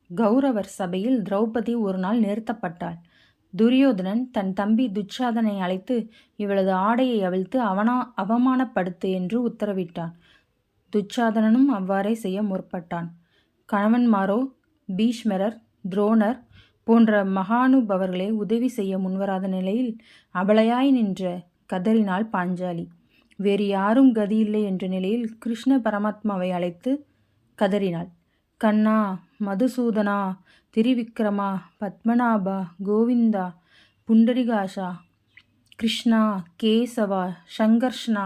கௌரவர் சபையில் திரௌபதி ஒரு நாள் நிறுத்தப்பட்டாள். துரியோதனன் தன் தம்பி துச்சாதனை அழைத்து இவளது ஆடையை அவிழ்த்து அவமானப்படுத்து என்று உத்தரவிட்டான். துச்சாதனனும் அவ்வாறே செய்ய முற்பட்டான். கணவன்மாரோ பீஷ்மரர், துரோணர் போன்ற மகானுபவர்களே உதவி செய்ய முன்வராத நிலையில் அபலையாய் நின்ற கதறினாள் பாஞ்சாலி. வேறு யாரும் கதியில்லை என்ற நிலையில் கிருஷ்ண பரமாத்மாவை அழைத்து கதறினாள். கண்ணா, மதுசூதனா, திரிவிக்ரமா, பத்மநாபா, கோவிந்தா, புண்டரிகாஷா, கிருஷ்ணா, கேசவா, சங்கர்ஷ்ணா,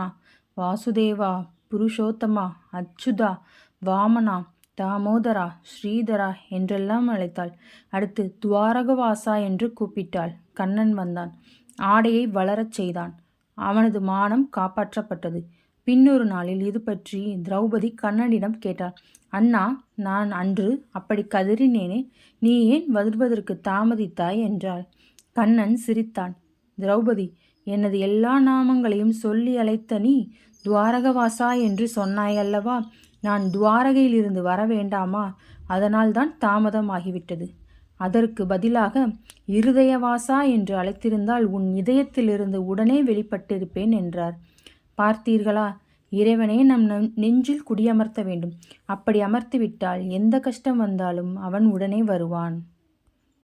வாசுதேவா, புருஷோத்தமா, அச்சுதா, வாமனா, தாமோதரா, ஸ்ரீதரா என்றெல்லாம் அழைத்தாள். அடுத்து துவாரகவாசா என்று கூப்பிட்டாள். கண்ணன் வந்தான். ஆடையை வளரச் செய்தான். அவனது மானம் காப்பாற்றப்பட்டது. பின்னொரு நாளில் இது பற்றி திரௌபதி கண்ணனிடம் கேட்டாள். அண்ணா, நான் அன்று அப்படி கதறினேனே, நீ ஏன் வருவதற்கு தாமதித்தாய் என்றாள். கண்ணன் சிரித்தான். திரௌபதி, எனது எல்லா நாமங்களையும் சொல்லி அழைத்த நீ துவாரகவாசா என்று சொன்னாயல்லவா? நான் துவாரகையிலிருந்து வர வேண்டாமா? அதனால்தான் தாமதமாகிவிட்டது. அதற்கு பதிலாக இருதயவாசா என்று அழைத்திருந்தால் உன் இதயத்திலிருந்து உடனே வெளிப்பட்டிருப்பேன் என்றார். பார்த்தீர்களா, இறைவனே நம் நெஞ்சில் குடியமர்த்த வேண்டும். அப்படி அமர்த்திவிட்டால் எந்த கஷ்டம் வந்தாலும் அவன் உடனே வருவான்.